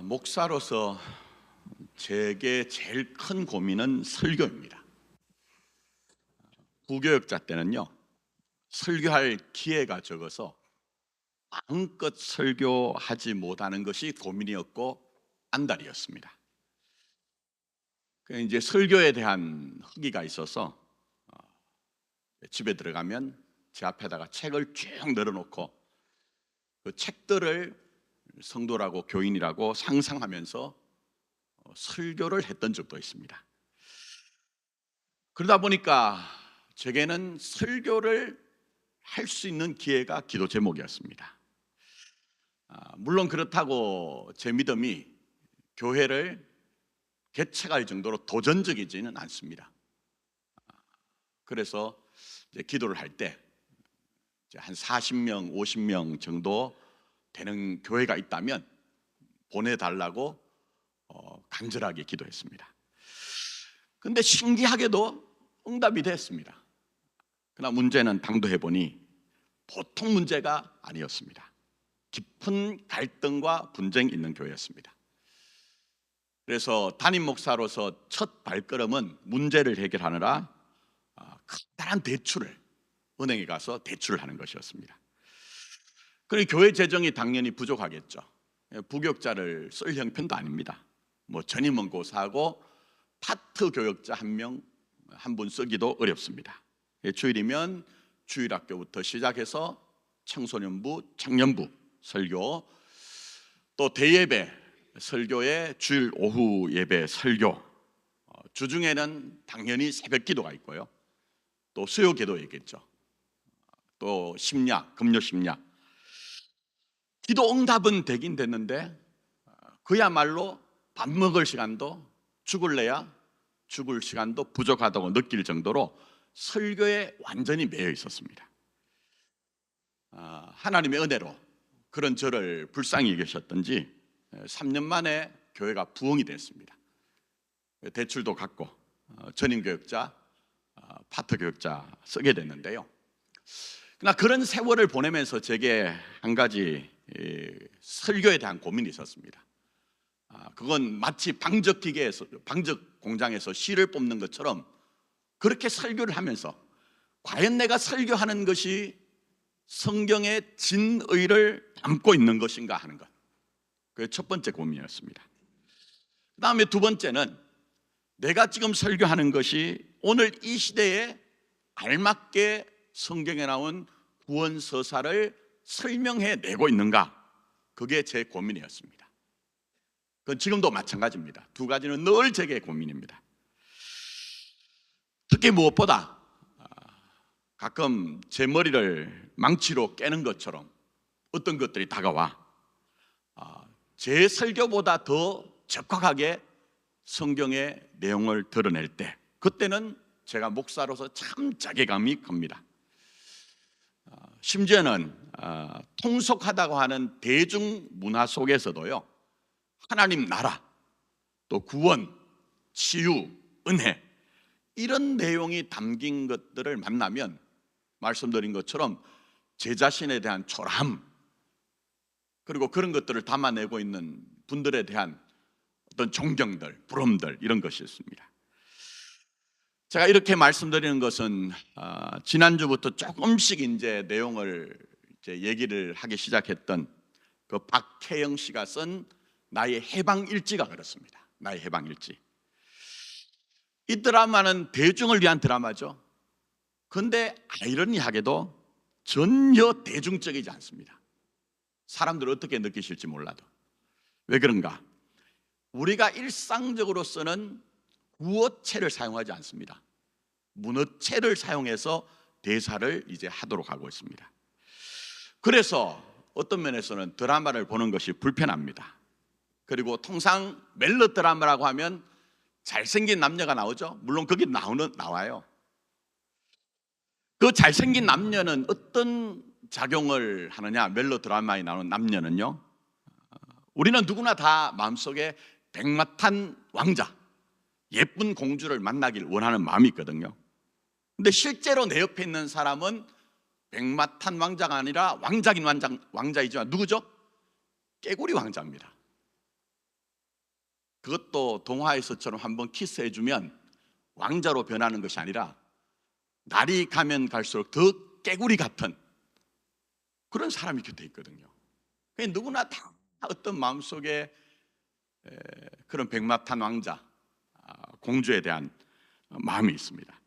목사로서 제게 제일 큰 고민은 설교입니다. 부교역자 때는요, 설교할 기회가 적어서 마음껏 설교하지 못하는 것이 고민이었고 안달이었습니다. 이제 설교에 대한 허기가 있어서 집에 들어가면 제 앞에다가 책을 쭉 늘어놓고 그 책들을 성도라고 교인이라고 상상하면서 설교를 했던 적도 있습니다. 그러다 보니까 제게는 설교를 할 수 있는 기회가 기도 제목이었습니다. 물론 그렇다고 제 믿음이 교회를 개척할 정도로 도전적이지는 않습니다. 그래서 이제 기도를 할 때 한 40명, 50명 정도 되는 교회가 있다면 보내달라고 간절하게 기도했습니다. 그런데 신기하게도 응답이 됐습니다. 그러나 문제는 당도해보니 보통 문제가 아니었습니다. 깊은 갈등과 분쟁이 있는 교회였습니다. 그래서 담임 목사로서 첫 발걸음은 문제를 해결하느라 커다란 대출을 은행에 가서 대출을 하는 것이었습니다. 그리고 교회 재정이 당연히 부족하겠죠. 부교역자를 쓸 형편도 아닙니다. 전임원고사하고 파트 교역자 한 분 쓰기도 어렵습니다. 주일이면 주일학교부터 시작해서 청소년부, 청년부 설교, 또 대예배 설교에 주일 오후 예배 설교, 주중에는 당연히 새벽 기도가 있고요. 또 수요 기도 있겠죠. 또 심야, 금요 심야. 기도 응답은 되긴 됐는데 그야말로 밥 먹을 시간도 죽을래야 죽을 시간도 부족하다고 느낄 정도로 설교에 완전히 매여 있었습니다. 하나님의 은혜로 그런 저를 불쌍히 여기셨던지 3년 만에 교회가 부흥이 됐습니다. 대출도 갚고 전임교역자, 파트교역자 쓰게 됐는데요. 그러나 그런 세월을 보내면서 제게 한 가지 설교에 대한 고민이 있었습니다. 그건 마치 방적 공장에서 실을 뽑는 것처럼 그렇게 설교를 하면서 과연 내가 설교하는 것이 성경의 진의를 담고 있는 것인가 하는 것, 그게 첫 번째 고민이었습니다. 그 다음에 두 번째는 내가 지금 설교하는 것이 오늘 이 시대에 알맞게 성경에 나온 구원서사를 설명해내고 있는가, 그게 제 고민이었습니다. 그건 지금도 마찬가지입니다. 두 가지는 늘 제게 고민입니다. 특히 무엇보다 가끔 제 머리를 망치로 깨는 것처럼 어떤 것들이 다가와 제 설교보다 더 적확하게 성경의 내용을 드러낼 때, 그때는 제가 목사로서 참 자괴감이 큽니다. 심지어는 통속하다고 하는 대중문화 속에서도요, 하나님 나라, 또 구원, 치유, 은혜, 이런 내용이 담긴 것들을 만나면 말씀드린 것처럼 제 자신에 대한 초라함, 그리고 그런 것들을 담아내고 있는 분들에 대한 어떤 존경들, 부러움들, 이런 것이 있습니다. 제가 이렇게 말씀드리는 것은 지난주부터 조금씩 이제 내용을 얘기를 하기 시작했던 그 박혜영 씨가 쓴 나의 해방일지가 그렇습니다. 나의 해방일지. 이 드라마는 대중을 위한 드라마죠. 그런데 아이러니하게도 전혀 대중적이지 않습니다. 사람들은 어떻게 느끼실지 몰라도. 왜 그런가? 우리가 일상적으로 쓰는 구어체를 사용하지 않습니다. 문어체를 사용해서 대사를 이제 하도록 하고 있습니다. 그래서 어떤 면에서는 드라마를 보는 것이 불편합니다. 그리고 통상 멜로드라마라고 하면 잘생긴 남녀가 나오죠. 물론 거기 나와요. 그 잘생긴 남녀는 어떤 작용을 하느냐, 멜로드라마에 나오는 남녀는요, 우리는 누구나 다 마음속에 백마탄 왕자, 예쁜 공주를 만나길 원하는 마음이 있거든요. 근데 실제로 내 옆에 있는 사람은 백마탄 왕자가 아니라 왕자긴 왕자이지만 누구죠? 깨구리 왕자입니다. 그것도 동화에서처럼 한번 키스해주면 왕자로 변하는 것이 아니라 날이 가면 갈수록 더 깨구리 같은 그런 사람이 곁에 있거든요. 누구나 다 어떤 마음속에 그런 백마탄 왕자, 공주에 대한 마음이 있습니다.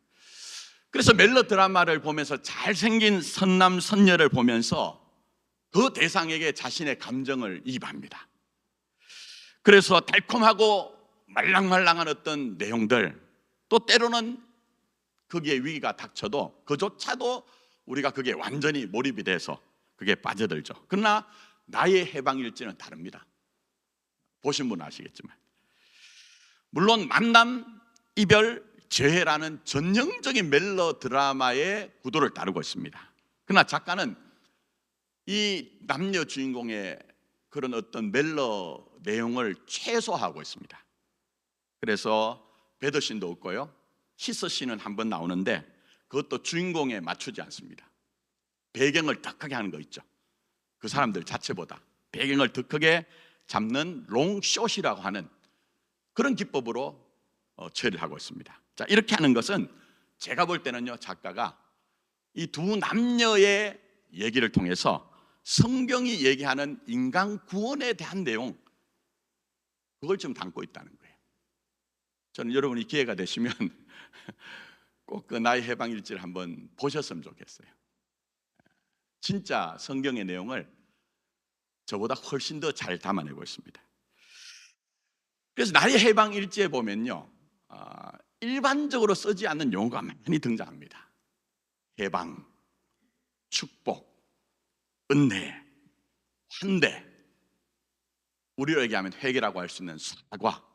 그래서 멜로드라마를 보면서 잘생긴 선남 선녀를 보면서 그 대상에게 자신의 감정을 이입합니다. 그래서 달콤하고 말랑말랑한 어떤 내용들, 또 때로는 거기에 위기가 닥쳐도 그조차도 우리가 그게 완전히 몰입이 돼서 그게 빠져들죠. 그러나 나의 해방일지는 다릅니다. 보신 분은 아시겠지만, 물론 만남, 이별, 재회라는 전형적인 멜로드라마의 구도를 따르고 있습니다. 그러나 작가는 이 남녀 주인공의 그런 어떤 멜로 내용을 최소화하고 있습니다. 그래서 배드신도 없고요, 키스씬은 한번 나오는데 그것도 주인공에 맞추지 않습니다. 배경을 더 크게 하는 거 있죠. 그 사람들 자체보다 배경을 더 크게 잡는 롱숏이라고 하는 그런 기법으로 처리를 하고 있습니다. 자, 이렇게 하는 것은 제가 볼 때는요, 작가가 이 두 남녀의 얘기를 통해서 성경이 얘기하는 인간 구원에 대한 내용, 그걸 좀 담고 있다는 거예요. 저는 여러분이 기회가 되시면 꼭 그 나의 해방일지를 한번 보셨으면 좋겠어요. 진짜 성경의 내용을 저보다 훨씬 더 잘 담아내고 있습니다. 그래서 나의 해방일지에 보면요, 일반적으로 쓰지 않는 용어가 많이 등장합니다. 해방, 축복, 은혜, 환대, 우리로 얘기하면 회개라고 할 수 있는 사과,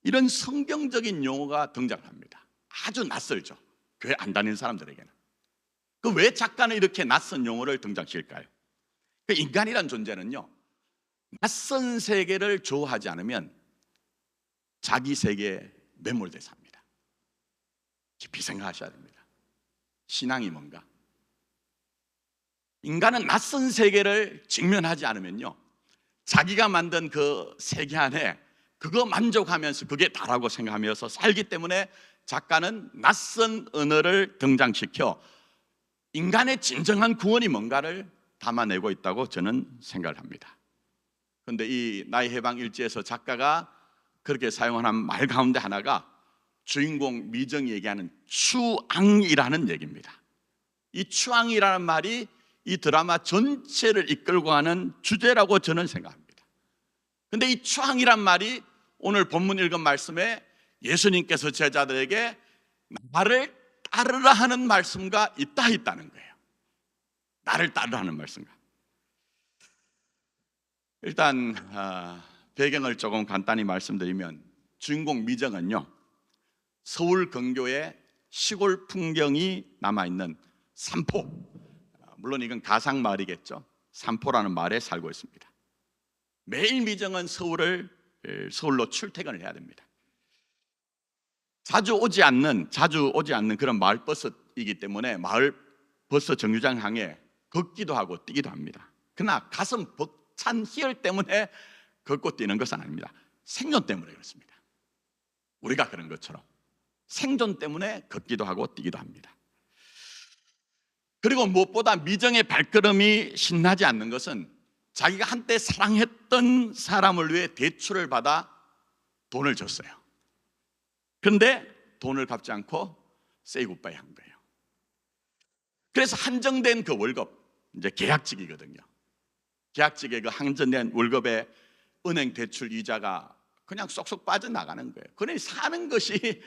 이런 성경적인 용어가 등장합니다. 아주 낯설죠, 교회 안 다니는 사람들에게는. 왜 작가는 이렇게 낯선 용어를 등장시킬까요? 인간이란 존재는요, 낯선 세계를 좋아하지 않으면 자기 세계에 매몰돼 삽니다. 깊이 생각하셔야 됩니다. 신앙이 뭔가? 인간은 낯선 세계를 직면하지 않으면요, 자기가 만든 그 세계 안에 그거 만족하면서 그게 다라고 생각하면서 살기 때문에 작가는 낯선 언어를 등장시켜 인간의 진정한 구원이 뭔가를 담아내고 있다고 저는 생각을 합니다. 그런데 이 나의 해방 일지에서 작가가 그렇게 사용하는 말 가운데 하나가 주인공 미정이 얘기하는 추앙이라는 얘기입니다. 이 추앙이라는 말이 이 드라마 전체를 이끌고 가는 주제라고 저는 생각합니다. 그런데 이 추앙이란 말이 오늘 본문 읽은 말씀에 예수님께서 제자들에게 나를 따르라 하는 말씀과 있다는 거예요. 나를 따르라 하는 말씀과. 일단 배경을 조금 간단히 말씀드리면, 주인공 미정은요, 서울 근교에 시골 풍경이 남아있는 삼포, 물론 이건 가상마을이겠죠, 삼포라는 마을에 살고 있습니다. 매일 미정은 서울로 출퇴근을 해야 됩니다. 자주 오지 않는 그런 마을 버스이기 때문에 마을 버스 정류장 향해 걷기도 하고 뛰기도 합니다. 그러나 가슴 벅찬 희열 때문에 걷고 뛰는 것은 아닙니다. 생존 때문에 그렇습니다. 우리가 그런 것처럼 생존 때문에 걷기도 하고 뛰기도 합니다. 그리고 무엇보다 미정의 발걸음이 신나지 않는 것은 자기가 한때 사랑했던 사람을 위해 대출을 받아 돈을 줬어요. 그런데 돈을 갚지 않고 say goodbye 한 거예요. 그래서 한정된 그 월급, 이제 계약직이거든요. 계약직의 그 한정된 월급에 은행 대출 이자가 그냥 쏙쏙 빠져나가는 거예요. 그러니 사는 것이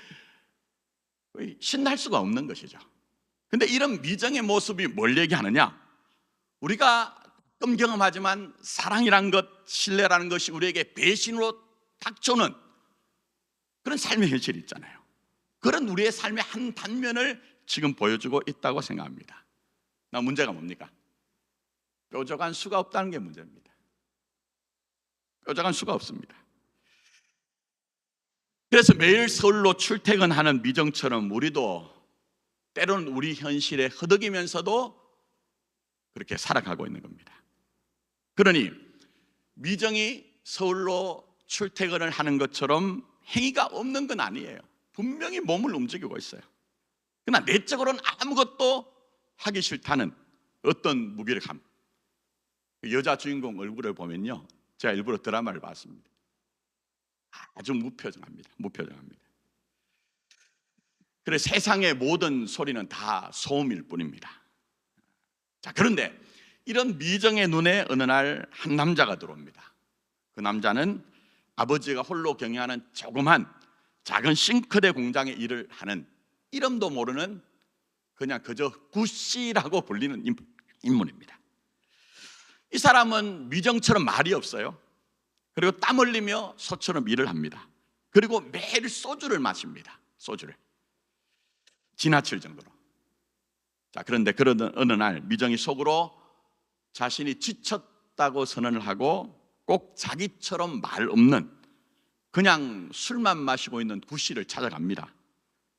신날 수가 없는 것이죠. 근데 이런 미정의 모습이 뭘 얘기하느냐? 우리가 가끔 경험하지만 사랑이란 것, 신뢰라는 것이 우리에게 배신으로 닥쳐오는 그런 삶의 현실이 있잖아요. 그런 우리의 삶의 한 단면을 지금 보여주고 있다고 생각합니다. 문제가 뭡니까? 뾰족한 수가 없다는 게 문제입니다. 뾰족한 수가 없습니다. 그래서 매일 서울로 출퇴근하는 미정처럼 우리도 때로는 우리 현실에 허덕이면서도 그렇게 살아가고 있는 겁니다. 그러니 미정이 서울로 출퇴근을 하는 것처럼 행위가 없는 건 아니에요. 분명히 몸을 움직이고 있어요. 그러나 내적으로는 아무것도 하기 싫다는 어떤 무기력함. 여자 주인공 얼굴을 보면요, 제가 일부러 드라마를 봤습니다. 아주 무표정합니다. 그래 세상의 모든 소리는 다 소음일 뿐입니다. 자, 그런데 이런 미정의 눈에 어느 날 한 남자가 들어옵니다. 그 남자는 아버지가 홀로 경영하는 조그만 작은 싱크대 공장에 일을 하는 이름도 모르는 그냥 그저 구씨라고 불리는 인물입니다. 이 사람은 미정처럼 말이 없어요. 그리고 땀 흘리며 소처럼 일을 합니다. 그리고 매일 소주를 마십니다. 소주를 지나칠 정도로. 자, 그런데 그러던 어느 날 미정이 속으로 자신이 지쳤다고 선언을 하고 꼭 자기처럼 말 없는 그냥 술만 마시고 있는 구씨를 찾아갑니다.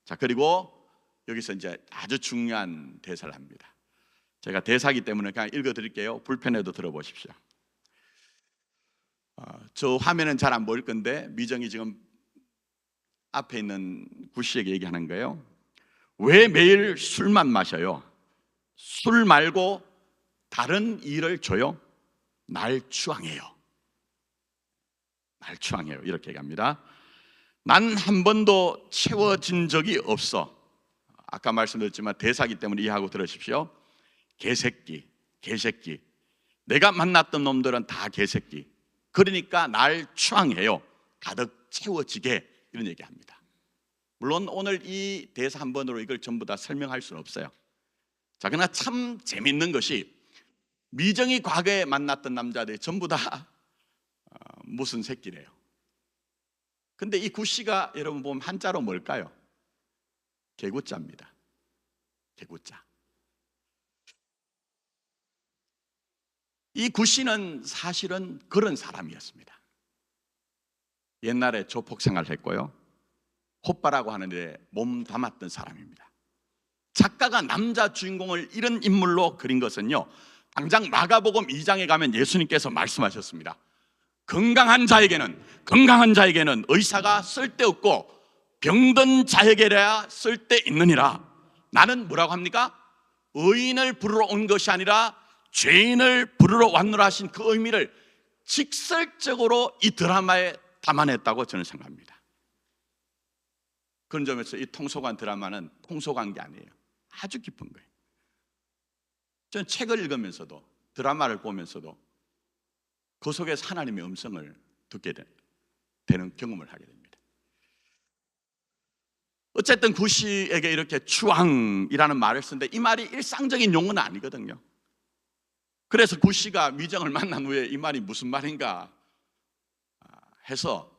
자, 그리고 여기서 이제 아주 중요한 대사를 합니다. 제가 대사기 때문에 그냥 읽어드릴게요. 불편해도 들어보십시오. 저 화면은 잘 안 보일 건데 미정이 지금 앞에 있는 구씨에게 얘기하는 거예요. 왜 매일 술만 마셔요? 술 말고 다른 일을 줘요? 날 추앙해요. 이렇게 얘기합니다. 난 한 번도 채워진 적이 없어. 아까 말씀드렸지만 대사기 때문에 이해하고 들으십시오. 개새끼. 내가 만났던 놈들은 다 개새끼. 그러니까 날 추앙해요. 가득 채워지게. 이런 얘기합니다. 물론 오늘 이 대사 한 번으로 이걸 전부 다 설명할 수는 없어요. 자, 그러나 참 재밌는 것이 미정이 과거에 만났던 남자들이 전부 다 무슨 새끼래요. 근데 이 구씨가 여러분 보면 한자로 뭘까요? 개구자입니다. 개구자. 이 구씨는 사실은 그런 사람이었습니다. 옛날에 조폭 생활을 했고요, 호빠라고 하는데 몸 담았던 사람입니다. 작가가 남자 주인공을 이런 인물로 그린 것은요, 당장 마가복음 2장에 가면 예수님께서 말씀하셨습니다. 건강한 자에게는 의사가 쓸데없고 병든 자에게야 쓸데있느니라. 나는 뭐라고 합니까? 의인을 부르러 온 것이 아니라 죄인을 부르러 왔노라 하신 그 의미를 직설적으로 이 드라마에 담아냈다고 저는 생각합니다. 그런 점에서 이 통속한 드라마는 통속한 게 아니에요. 아주 깊은 거예요. 저는 책을 읽으면서도 드라마를 보면서도 그 속에서 하나님의 음성을 듣게 되는 경험을 하게 됩니다. 어쨌든 구씨에게 이렇게 추앙이라는 말을 쓰는데 이 말이 일상적인 용어는 아니거든요. 그래서 구씨가 미정을 만난 후에 이 말이 무슨 말인가 해서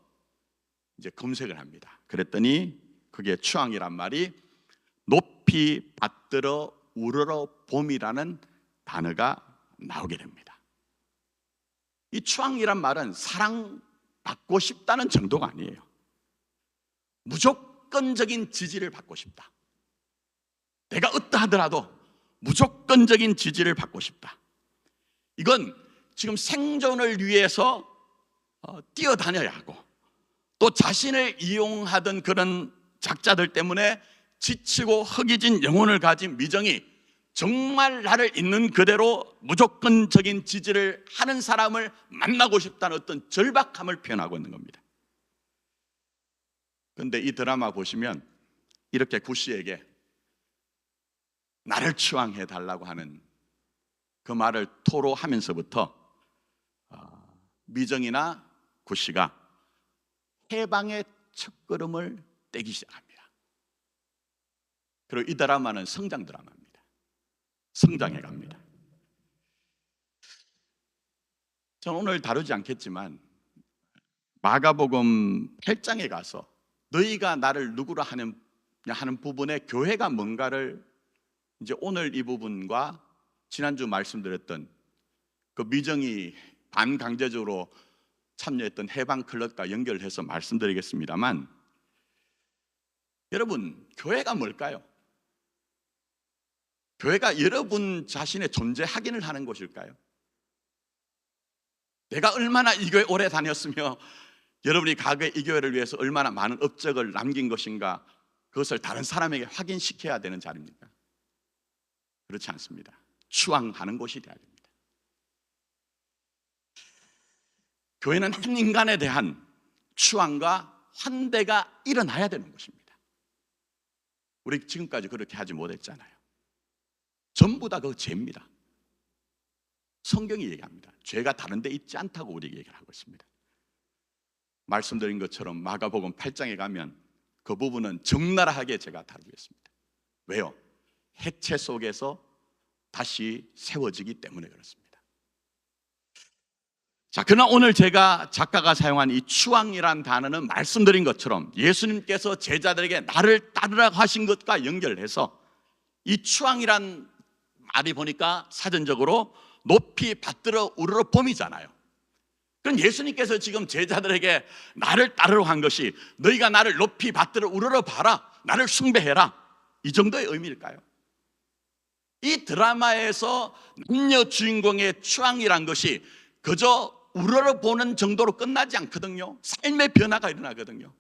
이제 검색을 합니다. 그랬더니 그게 추앙이란 말이 높이 받들어 우러러 봄이라는 단어가 나오게 됩니다. 이 추앙이란 말은 사랑받고 싶다는 정도가 아니에요. 무조건적인 지지를 받고 싶다. 내가 어떠하더라도 무조건적인 지지를 받고 싶다. 이건 지금 생존을 위해서 뛰어다녀야 하고 또 자신을 이용하던 그런 작자들 때문에 지치고 허기진 영혼을 가진 미정이 정말 나를 있는 그대로 무조건적인 지지를 하는 사람을 만나고 싶다는 어떤 절박함을 표현하고 있는 겁니다. 그런데 이 드라마 보시면 이렇게 구씨에게 나를 추앙해 달라고 하는 그 말을 토로하면서부터 미정이나 구씨가 해방의 첫걸음을 떼기 시작합니다. 그리고 이 드라마는 성장 드라마입니다. 성장해 갑니다. 저는 오늘 다루지 않겠지만 마가복음 8장에 가서 너희가 나를 누구라 하는 부분에 교회가 뭔가를 이제 오늘 이 부분과 지난주 말씀드렸던 그 미정이 반강제적으로 참여했던 해방클럽과 연결해서 말씀드리겠습니다만, 여러분, 교회가 뭘까요? 교회가 여러분 자신의 존재 확인을 하는 곳일까요? 내가 얼마나 이 교회 오래 다녔으며 여러분이 과거에 이 교회를 위해서 얼마나 많은 업적을 남긴 것인가, 그것을 다른 사람에게 확인시켜야 되는 자리입니까? 그렇지 않습니다. 추앙하는 곳이 되어야 됩니다. 교회는 한 인간에 대한 추앙과 환대가 일어나야 되는 것입니다. 우리 지금까지 그렇게 하지 못했잖아요. 전부 다 그 죄입니다. 성경이 얘기합니다. 죄가 다른 데 있지 않다고 우리에게 얘기를 하고 있습니다. 말씀드린 것처럼 마가복음 8장에 가면 그 부분은 적나라하게 제가 다루겠습니다. 왜요? 해체 속에서 다시 세워지기 때문에 그렇습니다. 자, 그러나 오늘 제가 작가가 사용한 이 추앙이란 단어는 말씀드린 것처럼 예수님께서 제자들에게 나를 따르라고 하신 것과 연결해서 이 추앙이란 말이 보니까 사전적으로 높이 받들어 우러러 봄이잖아요. 그럼 예수님께서 지금 제자들에게 나를 따르라고 한 것이 너희가 나를 높이 받들어 우러러 봐라, 나를 숭배해라, 이 정도의 의미일까요? 이 드라마에서 남녀 주인공의 추앙이란 것이 그저 우러러 보는 정도로 끝나지 않거든요. 삶의 변화가 일어나거든요.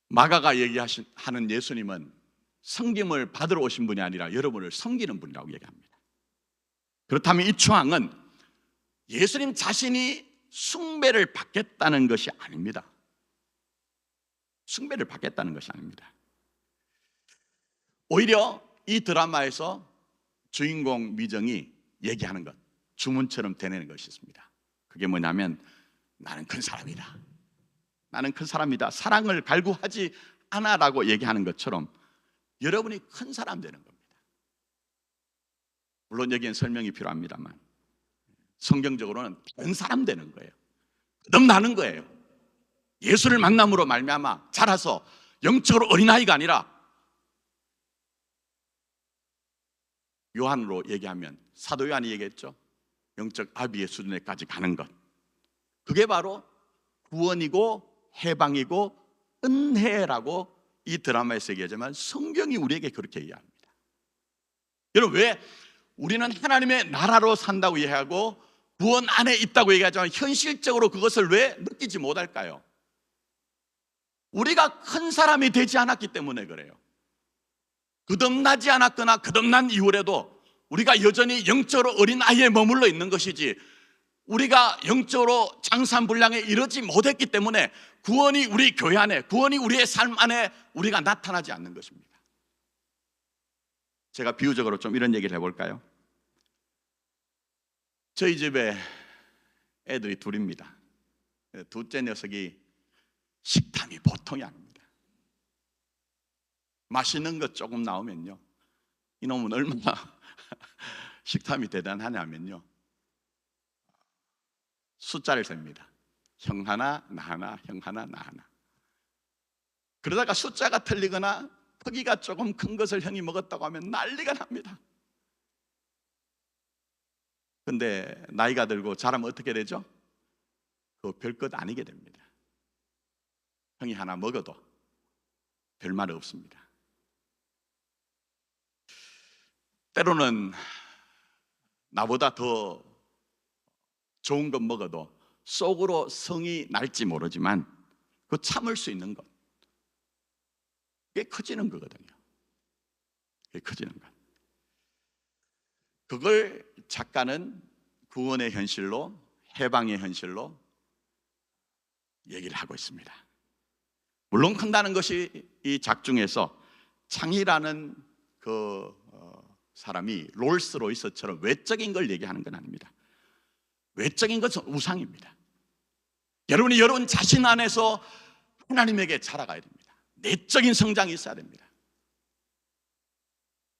마가가 얘기하는 예수님은 섬김을 받으러 오신 분이 아니라 여러분을 섬기는 분이라고 얘기합니다. 그렇다면 이 추앙은 예수님 자신이 숭배를 받겠다는 것이 아닙니다. 숭배를 받겠다는 것이 아닙니다. 오히려 이 드라마에서 주인공 미정이 얘기하는 것, 주문처럼 되뇌는 것이 있습니다. 그게 뭐냐면 나는 큰 사람이다, 나는 큰 사람이다, 사랑을 갈구하지 않아 라고 얘기하는 것처럼 여러분이 큰 사람 되는 겁니다. 물론 여기엔 설명이 필요합니다만 성경적으로는 큰 사람 되는 거예요. 거듭나는 거예요. 예수를 만남으로 말미암아 자라서 영적으로 어린아이가 아니라, 요한으로 얘기하면 사도 요한이 얘기했죠. 영적 아비의 수준에까지 가는 것, 그게 바로 구원이고 해방이고 은혜라고 이 드라마에서 얘기하지만 성경이 우리에게 그렇게 이해합니다. 여러분, 왜 우리는 하나님의 나라로 산다고 이해하고 구원 안에 있다고 얘기하지만 현실적으로 그것을 왜 느끼지 못할까요? 우리가 큰 사람이 되지 않았기 때문에 그래요. 거듭나지 않았거나 거듭난 이후에도 우리가 여전히 영적으로 어린 아이에 머물러 있는 것이지, 우리가 영적으로 장산불량에 이르지 못했기 때문에 구원이 우리 교회 안에, 구원이 우리의 삶 안에 우리가 나타나지 않는 것입니다. 제가 비유적으로 좀 이런 얘기를 해볼까요? 저희 집에 애들이 둘입니다. 둘째 녀석이 식탐이 보통이 아닙니다. 맛있는 것 조금 나오면요, 이놈은 얼마나 식탐이 대단하냐면요, 숫자를 셉니다. 형 하나, 나 하나, 형 하나, 나 하나. 그러다가 숫자가 틀리거나 크기가 조금 큰 것을 형이 먹었다고 하면 난리가 납니다. 근데 나이가 들고 자라면 어떻게 되죠? 그거 별것 아니게 됩니다. 형이 하나 먹어도 별말 없습니다. 때로는 나보다 더 좋은 것 먹어도 속으로 성이 날지 모르지만 그 참을 수 있는 것, 그게 커지는 거거든요. 그게 커지는 것. 그걸 작가는 구원의 현실로, 해방의 현실로 얘기를 하고 있습니다. 물론 큰다는 것이 이 작중에서 창이라는 그 사람이 롤스로이스처럼 외적인 걸 얘기하는 건 아닙니다. 외적인 것은 우상입니다. 여러분이 여러분 자신 안에서 하나님에게 자라가야 됩니다. 내적인 성장이 있어야 됩니다.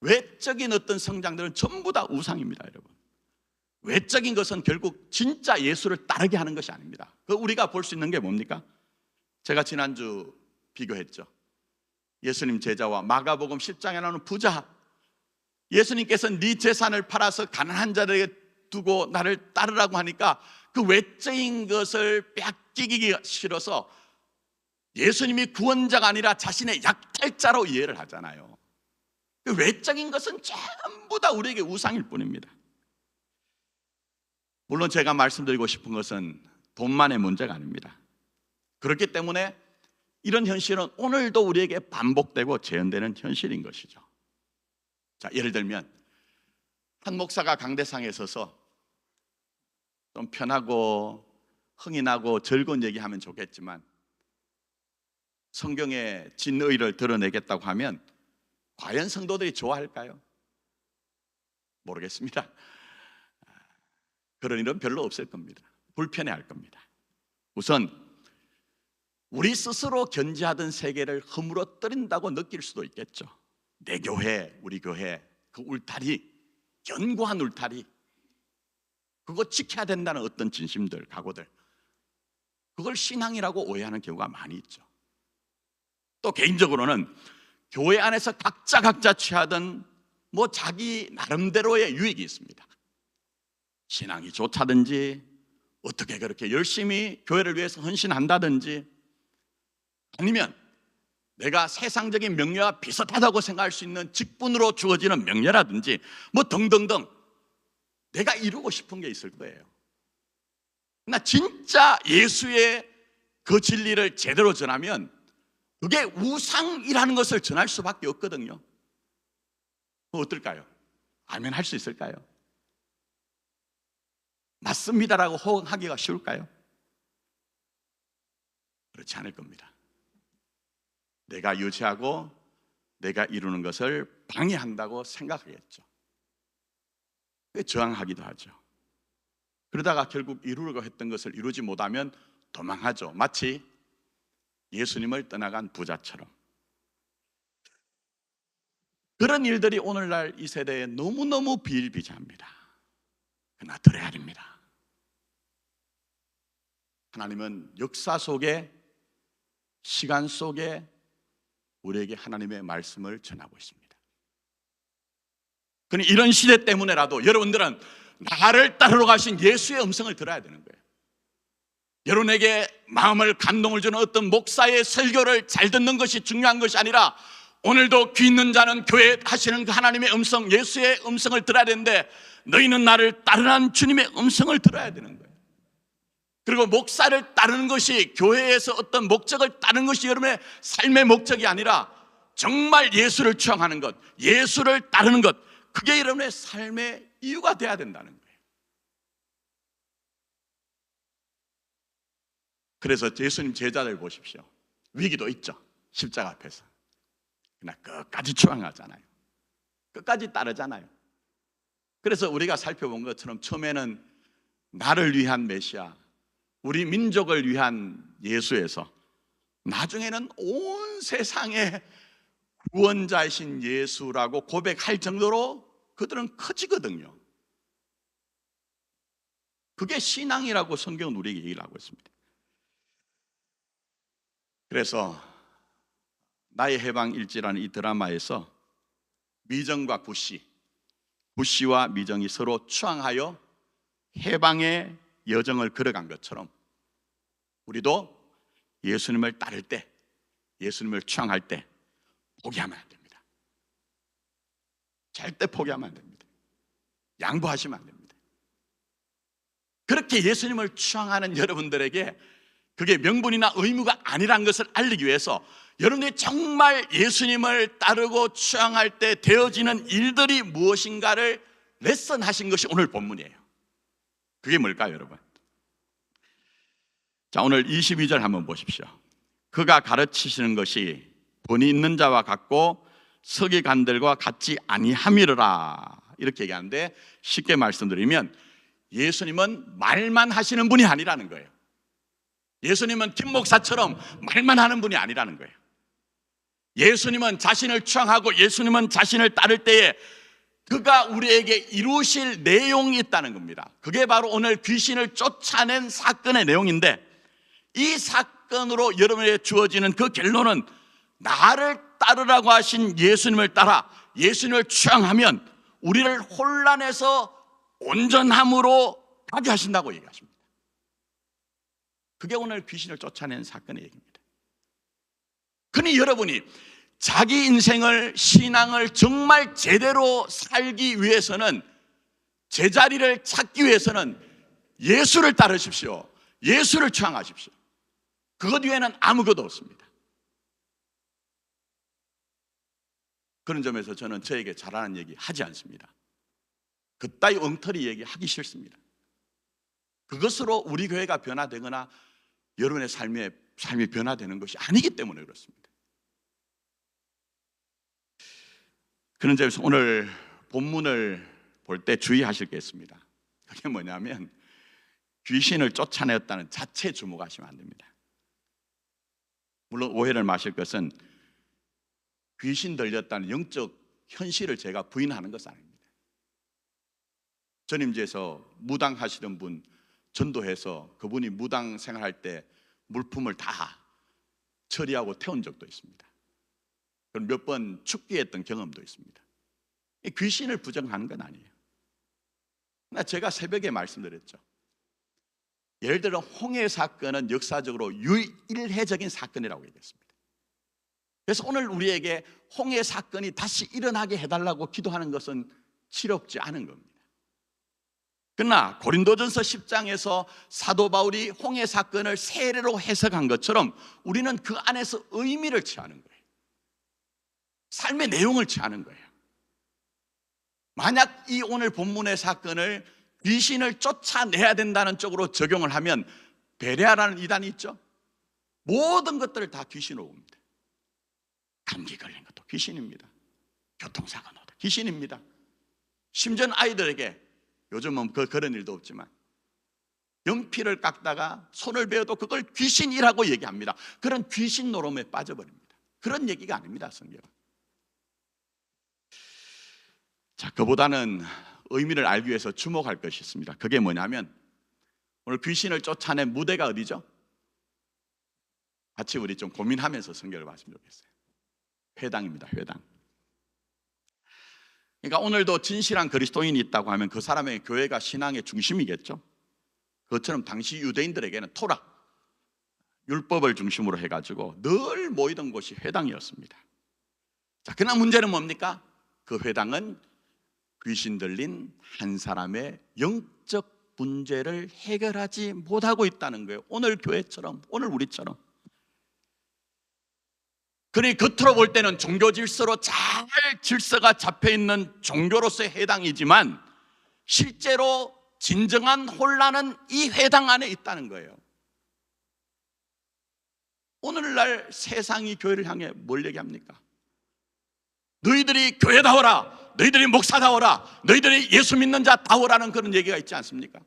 외적인 어떤 성장들은 전부 다 우상입니다, 여러분. 외적인 것은 결국 진짜 예수를 따르게 하는 것이 아닙니다. 그 우리가 볼 수 있는 게 뭡니까? 제가 지난주 비교했죠. 예수님 제자와 마가복음 10장에 나오는 부자. 예수님께서 네 재산을 팔아서 가난한 자들에게 두고 나를 따르라고 하니까 그 외적인 것을 뺏기기 싫어서 예수님이 구원자가 아니라 자신의 약탈자로 이해를 하잖아요. 그 외적인 것은 전부 다 우리에게 우상일 뿐입니다. 물론 제가 말씀드리고 싶은 것은 돈만의 문제가 아닙니다. 그렇기 때문에 이런 현실은 오늘도 우리에게 반복되고 재현되는 현실인 것이죠. 자, 예를 들면 한 목사가 강대상에 서서 좀 편하고 흥이 나고 즐거운 얘기하면 좋겠지만 성경의 진의를 드러내겠다고 하면 과연 성도들이 좋아할까요? 모르겠습니다. 그런 일은 별로 없을 겁니다. 불편해할 겁니다. 우선 우리 스스로 견지하던 세계를 허물어뜨린다고 느낄 수도 있겠죠. 내 교회, 우리 교회, 그 울타리, 견고한 울타리, 그거 지켜야 된다는 어떤 진심들, 각오들, 그걸 신앙이라고 오해하는 경우가 많이 있죠. 또 개인적으로는 교회 안에서 각자 취하던 자기 나름대로의 유익이 있습니다. 신앙이 좋다든지, 어떻게 그렇게 열심히 교회를 위해서 헌신한다든지, 아니면 내가 세상적인 명예와 비슷하다고 생각할 수 있는 직분으로 주어지는 명예라든지 등등등 내가 이루고 싶은 게 있을 거예요. 그러나 진짜 예수의 그 진리를 제대로 전하면 그게 우상이라는 것을 전할 수밖에 없거든요. 어떨까요? 아멘 할 수 있을까요? 맞습니다라고 호응하기가 쉬울까요? 그렇지 않을 겁니다. 내가 유지하고 내가 이루는 것을 방해한다고 생각하겠죠. 저항하기도 하죠. 그러다가 결국 이루려고 했던 것을 이루지 못하면 도망하죠. 마치 예수님을 떠나간 부자처럼. 그런 일들이 오늘날 이 세대에 너무너무 비일비재합니다. 그러나 들어야 됩니다. 하나님은 역사 속에, 시간 속에 우리에게 하나님의 말씀을 전하고 있습니다. 그러니 이런 시대 때문에라도 여러분들은 나를 따르러 가신 예수의 음성을 들어야 되는 거예요. 여러분에게 마음을 감동을 주는 어떤 목사의 설교를 잘 듣는 것이 중요한 것이 아니라 오늘도 귀 있는 자는 교회에 하시는 그 하나님의 음성, 예수의 음성을 들어야 되는데 너희는 나를 따르는 주님의 음성을 들어야 되는 거예요. 그리고 목사를 따르는 것이, 교회에서 어떤 목적을 따르는 것이 여러분의 삶의 목적이 아니라 정말 예수를 추앙하는 것, 예수를 따르는 것, 그게 여러분의 삶의 이유가 돼야 된다는 거예요. 그래서 예수님 제자들 보십시오. 위기도 있죠. 십자가 앞에서. 그러나 끝까지 추앙하잖아요. 끝까지 따르잖아요. 그래서 우리가 살펴본 것처럼 처음에는 나를 위한 메시아, 우리 민족을 위한 예수에서 나중에는 온 세상의 구원자이신 예수라고 고백할 정도로 그들은 커지거든요. 그게 신앙이라고 성경은 우리에게 얘기를 하고 있습니다. 그래서 나의 해방 일지라는 이 드라마에서 미정과 구시와 미정이 서로 추앙하여 해방의 여정을 걸어간 것처럼 우리도 예수님을 따를 때, 예수님을 추앙할 때 포기하면 안 됩니다. 절대 포기하면 안 됩니다. 양보하시면 안 됩니다. 그렇게 예수님을 추앙하는 여러분들에게 그게 명분이나 의무가 아니란 것을 알리기 위해서 여러분들이 정말 예수님을 따르고 추앙할 때 되어지는 일들이 무엇인가를 레슨하신 것이 오늘 본문이에요. 그게 뭘까요, 여러분? 자, 오늘 22절 한번 보십시오. 그가 가르치시는 것이 본이 있는 자와 같고 서기관들과 같지 아니함이라, 이렇게 얘기하는데 쉽게 말씀드리면 예수님은 말만 하시는 분이 아니라는 거예요. 예수님은 김 목사처럼 말만 하는 분이 아니라는 거예요. 예수님은 자신을 추앙하고 예수님은 자신을 따를 때에 그가 우리에게 이루실 내용이 있다는 겁니다. 그게 바로 오늘 귀신을 쫓아낸 사건의 내용인데, 이 사건으로 여러분에게 주어지는 그 결론은 나를 따르라고 하신 예수님을 따라 예수님을 추앙하면 우리를 혼란에서 온전함으로 가게 하신다고 얘기하십니다. 그게 오늘 귀신을 쫓아낸 사건의 얘기입니다. 그러니 여러분이 자기 인생을, 신앙을 정말 제대로 살기 위해서는, 제자리를 찾기 위해서는 예수를 따르십시오. 예수를 취향하십시오. 그것 외에는 아무것도 없습니다. 그런 점에서 저는 저에게 잘하는 얘기 하지 않습니다. 그따위 엉터리 얘기 하기 싫습니다. 그것으로 우리 교회가 변화되거나 여러분의 삶이 변화되는 것이 아니기 때문에 그렇습니다. 그런 점에서 오늘 본문을 볼 때 주의하실 게 있습니다. 그게 뭐냐면 귀신을 쫓아내었다는 자체에 주목하시면 안 됩니다. 물론 오해를 마실 것은 귀신 들렸다는 영적 현실을 제가 부인하는 것은 아닙니다. 전임지에서 무당 하시던 분 전도해서 그분이 무당 생활할 때 물품을 다 처리하고 태운 적도 있습니다. 그럼 몇 번 축기했던 경험도 있습니다. 귀신을 부정하는 건 아니에요. 제가 새벽에 말씀드렸죠. 예를 들어 홍해 사건은 역사적으로 유일해적인 사건이라고 얘기했습니다. 그래서 오늘 우리에게 홍해 사건이 다시 일어나게 해달라고 기도하는 것은 지롭지 않은 겁니다. 그러나 고린도전서 10장에서 사도 바울이 홍해 사건을 세례로 해석한 것처럼 우리는 그 안에서 의미를 취하는 거예요. 삶의 내용을 취하는 거예요. 만약 이 오늘 본문의 사건을 귀신을 쫓아내야 된다는 쪽으로 적용을 하면 베레아라는 이단이 있죠. 모든 것들을 다 귀신으로 봅니다. 감기 걸린 것도 귀신입니다. 교통사고 나도 귀신입니다. 심지어 아이들에게 요즘은 그런 일도 없지만 연필을 깎다가 손을 베어도 그걸 귀신이라고 얘기합니다. 그런 귀신 노름에 빠져버립니다. 그런 얘기가 아닙니다, 성경은. 자, 그보다는 의미를 알기 위해서 주목할 것이 있습니다. 그게 뭐냐면 오늘 귀신을 쫓아낸 무대가 어디죠? 같이 우리 좀 고민하면서 성경을 봤으면 좋겠어요. 회당입니다. 회당. 그러니까 오늘도 진실한 그리스도인이 있다고 하면 그 사람의 교회가 신앙의 중심이겠죠. 그것처럼 당시 유대인들에게는 토라, 율법을 중심으로 해가지고 늘 모이던 곳이 회당이었습니다. 자, 그러나 문제는 뭡니까? 그 회당은 귀신 들린 한 사람의 영적 문제를 해결하지 못하고 있다는 거예요. 오늘 교회처럼, 오늘 우리처럼. 그러니 겉으로 볼 때는 종교 질서로 잘 질서가 잡혀있는 종교로서의 회당이지만 실제로 진정한 혼란은 이 회당 안에 있다는 거예요. 오늘날 세상이 교회를 향해 뭘 얘기합니까? 너희들이 교회다워라, 너희들이 목사다워라, 너희들이 예수 믿는 자다워라는 그런 얘기가 있지 않습니까?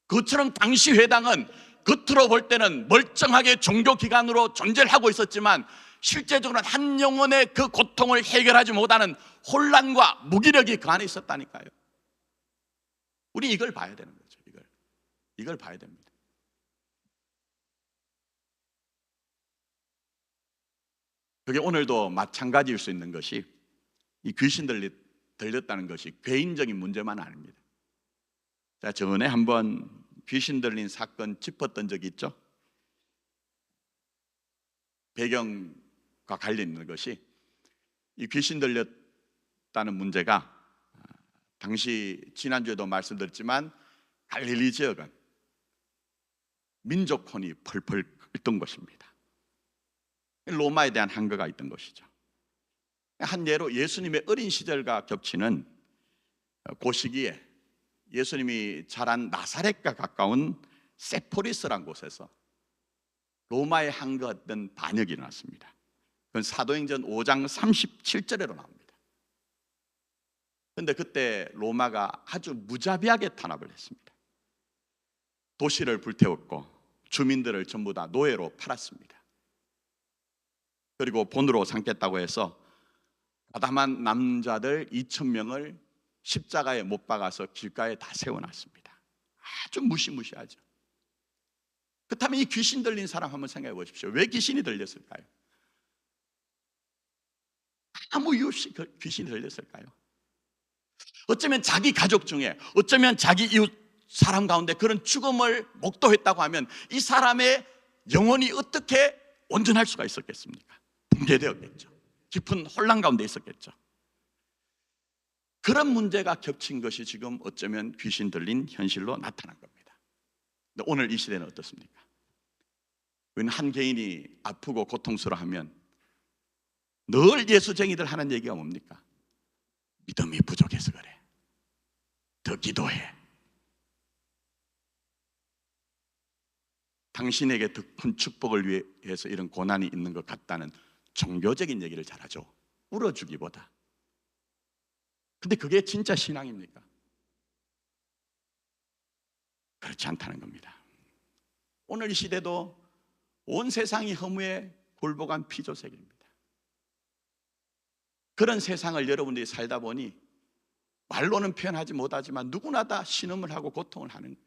그것처럼 당시 회당은 겉으로 볼 때는 멀쩡하게 종교기관으로 존재를 하고 있었지만 실제적으로는 한 영혼의 그 고통을 해결하지 못하는 혼란과 무기력이 그 안에 있었다니까요. 우리 이걸 봐야 되는 거죠. 이걸 봐야 됩니다. 그게 오늘도 마찬가지일 수 있는 것이 이 귀신 들렸다는 것이 개인적인 문제만 아닙니다. 자, 전에 한번 귀신 들린 사건 짚었던 적이 있죠. 배경과 관련 있는 것이 이 귀신 들렸다는 문제가 당시 지난주에도 말씀드렸지만 갈릴리 지역은 민족혼이 펄펄 끓던 것입니다. 로마에 대한 한거가 있던 것이죠. 한 예로 예수님의 어린 시절과 겹치는 그 시기에 예수님이 자란 나사렛과 가까운 세포리스라는 곳에서 로마의 한거 어떤 반역이 일어났습니다. 그건 사도행전 5장 37절에로 나옵니다. 그런데 그때 로마가 아주 무자비하게 탄압을 했습니다. 도시를 불태웠고 주민들을 전부 다 노예로 팔았습니다. 그리고 본으로 삼겠다고 해서 가담한 남자들 2,000명을 십자가에 못 박아서 길가에 다 세워놨습니다. 아주 무시무시하죠. 그렇다면 이 귀신 들린 사람 한번 생각해 보십시오. 왜 귀신이 들렸을까요? 아무 이유 없이 귀신이 들렸을까요? 어쩌면 자기 가족 중에, 어쩌면 자기 이웃 사람 가운데 그런 죽음을 목도했다고 하면 이 사람의 영혼이 어떻게 온전할 수가 있었겠습니까? 붕괴되었겠죠. 깊은 혼란 가운데 있었겠죠. 그런 문제가 겹친 것이 지금 어쩌면 귀신 들린 현실로 나타난 겁니다. 근데 오늘 이 시대는 어떻습니까? 우리는 한 개인이 아프고 고통스러워하면 늘 예수쟁이들 하는 얘기가 뭡니까? 믿음이 부족해서 그래. 더 기도해. 당신에게 더 큰 축복을 위해서 이런 고난이 있는 것 같다는 종교적인 얘기를 잘하죠. 울어주기보다. 근데 그게 진짜 신앙입니까? 그렇지 않다는 겁니다. 오늘 이 시대도 온 세상이 허무에 굴복한 피조세계입니다. 그런 세상을 여러분들이 살다 보니 말로는 표현하지 못하지만 누구나 다 신음을 하고 고통을 하는 거예요.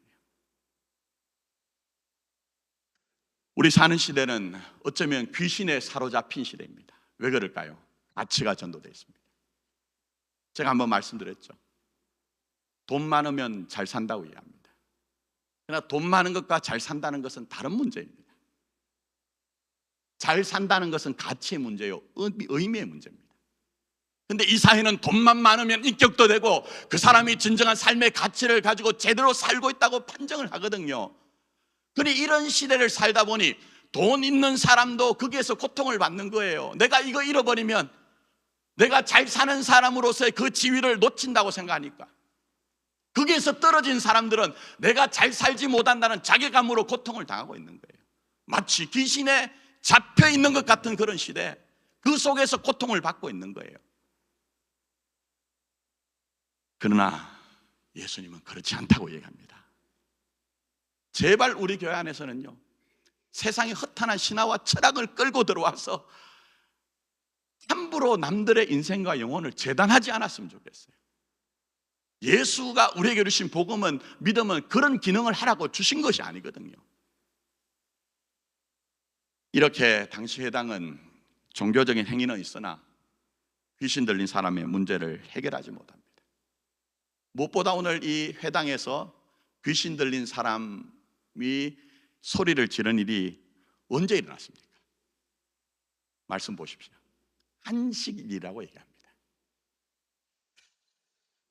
우리 사는 시대는 어쩌면 귀신에 사로잡힌 시대입니다. 왜 그럴까요? 가치가 전도되어 있습니다. 제가 한번 말씀드렸죠. 돈 많으면 잘 산다고 이해합니다. 그러나 돈 많은 것과 잘 산다는 것은 다른 문제입니다. 잘 산다는 것은 가치의 문제요, 의미의 문제입니다. 근데 이 사회는 돈만 많으면 인격도 되고 그 사람이 진정한 삶의 가치를 가지고 제대로 살고 있다고 판정을 하거든요. 그런데 이런 시대를 살다 보니 돈 있는 사람도 거기에서 고통을 받는 거예요. 내가 이거 잃어버리면 내가 잘 사는 사람으로서의 그 지위를 놓친다고 생각하니까, 거기에서 떨어진 사람들은 내가 잘 살지 못한다는 자괴감으로 고통을 당하고 있는 거예요. 마치 귀신에 잡혀 있는 것 같은 그런 시대, 그 속에서 고통을 받고 있는 거예요. 그러나 예수님은 그렇지 않다고 얘기합니다. 제발 우리 교회 안에서는요, 세상의 허탄한 신화와 철학을 끌고 들어와서 함부로 남들의 인생과 영혼을 재단하지 않았으면 좋겠어요. 예수가 우리에게 주신 복음은, 믿음은 그런 기능을 하라고 주신 것이 아니거든요. 이렇게 당시 회당은 종교적인 행위는 있으나 귀신 들린 사람의 문제를 해결하지 못합니다. 무엇보다 오늘 이 회당에서 귀신 들린 사람이 소리를 지른 일이 언제 일어났습니까? 말씀 보십시오. 안식일이라고 얘기합니다.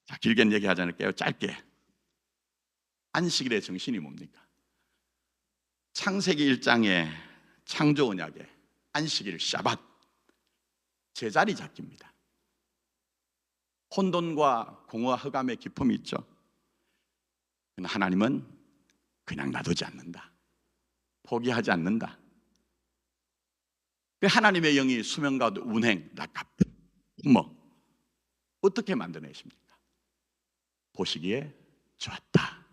자, 길게는 얘기하지 않을게요. 짧게. 안식일의 정신이 뭡니까? 창세기 1장의 창조 언약에 안식일, 샤밧, 제자리 잡기입니다. 혼돈과 공허와 흑암의 기품이 있죠. 그러나 하나님은 그냥 놔두지 않는다. 포기하지 않는다. 하나님의 영이 수면 가운데 운행, 낙합, 어떻게 만들어내십니까? 보시기에 좋았다.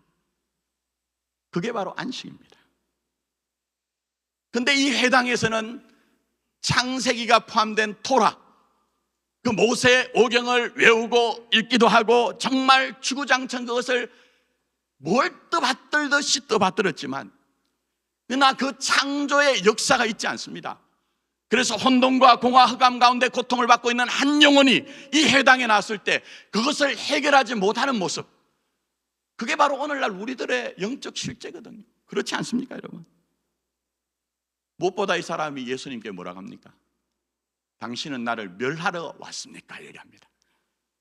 그게 바로 안식입니다. 근데 이 회당에서는 창세기가 포함된 토라, 그 모세 오경을 외우고 읽기도 하고 정말 주구장창 그것을 뭘 떠받들듯이 떠받들었지만, 그러나 그 창조의 역사가 있지 않습니다. 그래서 혼돈과 공허 흑암 가운데 고통을 받고 있는 한 영혼이 이 회당에 나왔을 때 그것을 해결하지 못하는 모습, 그게 바로 오늘날 우리들의 영적 실제거든요. 그렇지 않습니까, 여러분? 무엇보다 이 사람이 예수님께 뭐라고 합니까? 당신은 나를 멸하러 왔습니까? 얘기합니다.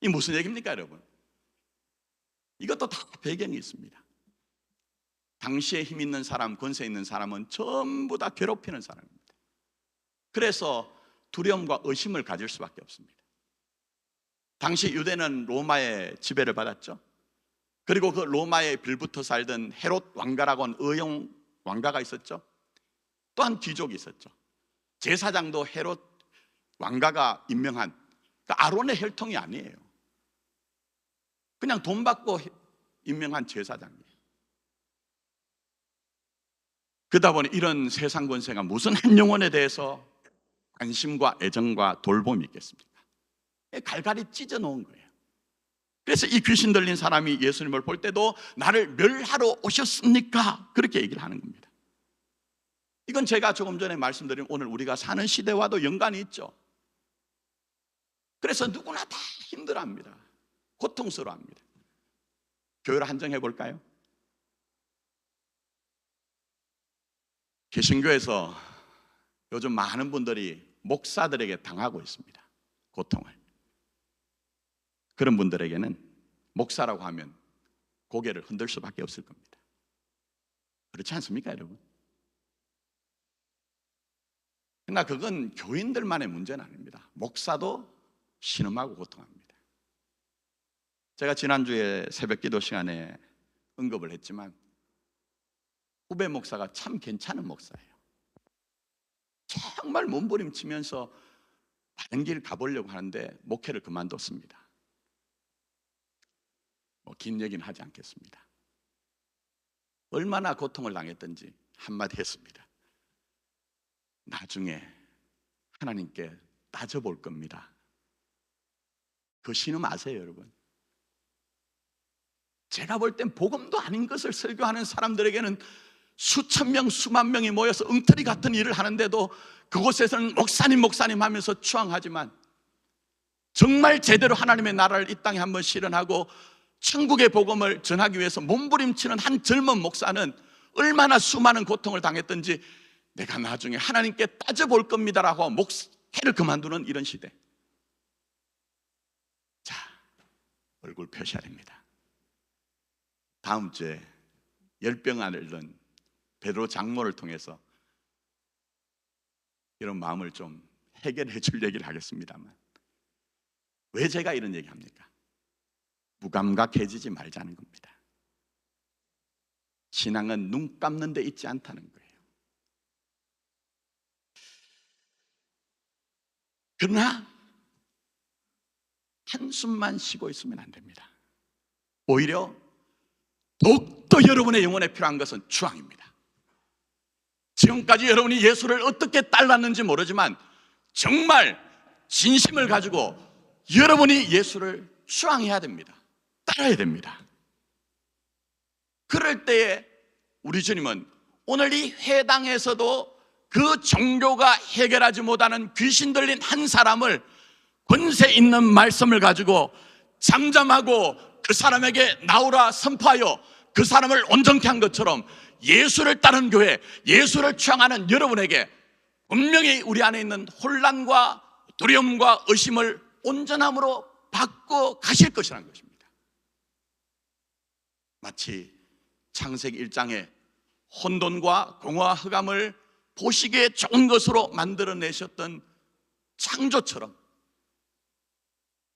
이 무슨 얘기입니까, 여러분? 이것도 다 배경이 있습니다. 당시에 힘 있는 사람, 권세 있는 사람은 전부 다 괴롭히는 사람입니다. 그래서 두려움과 의심을 가질 수밖에 없습니다. 당시 유대는 로마의 지배를 받았죠. 그리고 그 로마에 빌붙어 살던 헤롯 왕가라고 하는 의용 왕가가 있었죠. 또한 귀족이 있었죠. 제사장도 헤롯 왕가가 임명한, 그러니까 아론의 혈통이 아니에요. 그냥 돈 받고 임명한 제사장이에요. 그러다 보니 이런 세상 권세가 무슨 한 영혼에 대해서 관심과 애정과 돌봄이 있겠습니까? 갈갈이 찢어 놓은 거예요. 그래서 이 귀신 들린 사람이 예수님을 볼 때도 나를 멸하러 오셨습니까? 그렇게 얘기를 하는 겁니다. 이건 제가 조금 전에 말씀드린 오늘 우리가 사는 시대와도 연관이 있죠. 그래서 누구나 다 힘들어합니다. 고통스러워합니다. 교회를 한정해 볼까요? 개신교에서 요즘 많은 분들이 목사들에게 당하고 있습니다. 고통을. 그런 분들에게는 목사라고 하면 고개를 흔들 수밖에 없을 겁니다. 그렇지 않습니까, 여러분? 그러나 그건 교인들만의 문제는 아닙니다. 목사도 신음하고 고통합니다. 제가 지난주에 새벽 기도 시간에 언급을 했지만 후배 목사가 참 괜찮은 목사예요. 정말 몸부림치면서 다른 길 가보려고 하는데 목회를 그만뒀습니다. 긴 얘기는 하지 않겠습니다. 얼마나 고통을 당했던지 한마디 했습니다. 나중에 하나님께 따져볼 겁니다. 그 신음 아세요, 여러분? 제가 볼 땐 복음도 아닌 것을 설교하는 사람들에게는 수천 명, 수만 명이 모여서 엉터리 같은 일을 하는데도 그곳에서는 목사님 하면서 추앙하지만 정말 제대로 하나님의 나라를 이 땅에 한번 실현하고 천국의 복음을 전하기 위해서 몸부림치는 한 젊은 목사는 얼마나 수많은 고통을 당했던지 내가 나중에 하나님께 따져볼 겁니다라고 목회를 그만두는 이런 시대. 자, 얼굴 펴셔야 됩니다. 다음 주에 열병 앓는 베드로 장로를 통해서 이런 마음을 좀 해결해 줄 얘기를 하겠습니다만, 왜 제가 이런 얘기 합니까? 무감각해지지 말자는 겁니다. 신앙은 눈 감는 데 있지 않다는 거예요. 그러나 한숨만 쉬고 있으면 안 됩니다. 오히려 더욱더 여러분의 영혼에 필요한 것은 추앙입니다. 지금까지 여러분이 예수를 어떻게 따랐는지 모르지만 정말 진심을 가지고 여러분이 예수를 추앙해야 됩니다. 따라야 됩니다. 그럴 때에 우리 주님은 오늘 이 회당에서도 그 종교가 해결하지 못하는 귀신 들린 한 사람을 권세 있는 말씀을 가지고 잠잠하고 그 사람에게 나오라 선포하여 그 사람을 온전케 한 것처럼 예수를 따르는 교회, 예수를 추앙하는 여러분에게 분명히 우리 안에 있는 혼란과 두려움과 의심을 온전함으로 바꿔 가실 것이라는 것입니다. 마치 창세기 1장에 혼돈과 공허와 흑암을 보시기에 좋은 것으로 만들어내셨던 창조처럼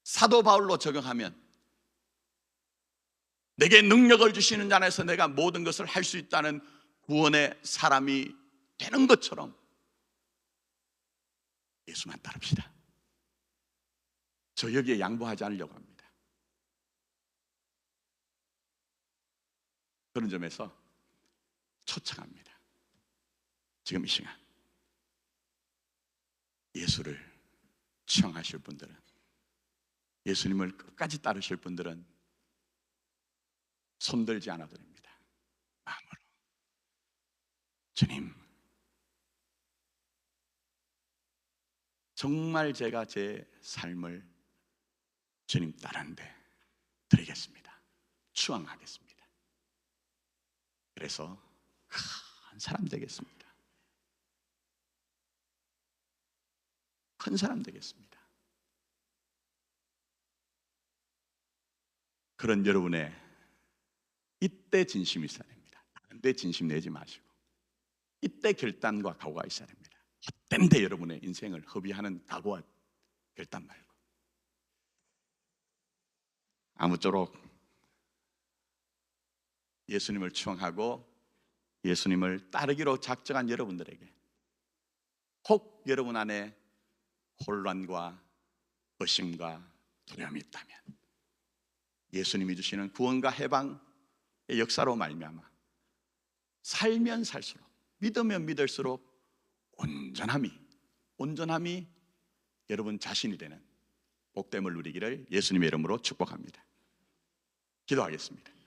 사도 바울로 적용하면 내게 능력을 주시는 자 안에서 내가 모든 것을 할 수 있다는 구원의 사람이 되는 것처럼 예수만 따릅시다. 저 여기에 양보하지 않으려고 합니다. 그런 점에서 초청합니다. 지금 이 시간 예수를 추앙하실 분들은, 예수님을 끝까지 따르실 분들은 손들지 않아도 됩니다. 마음으로 주님, 정말 제가 제 삶을 주님 따르는데 드리겠습니다. 추앙하겠습니다. 그래서 큰 사람 되겠습니다. 큰 사람 되겠습니다. 그런 여러분의 이때 진심이 있어야 됩니다. 다른 데 진심 내지 마시고 이때 결단과 각오가 있어야 됩니다. 헛된 데 여러분의 인생을 허비하는 각오와 결단 말고 아무쪼록 예수님을 추앙하고 예수님을 따르기로 작정한 여러분들에게 혹 여러분 안에 혼란과 의심과 두려움이 있다면 예수님이 주시는 구원과 해방의 역사로 말미암아 살면 살수록, 믿으면 믿을수록 온전함이 여러분 자신이 되는 복됨을 누리기를 예수님의 이름으로 축복합니다. 기도하겠습니다.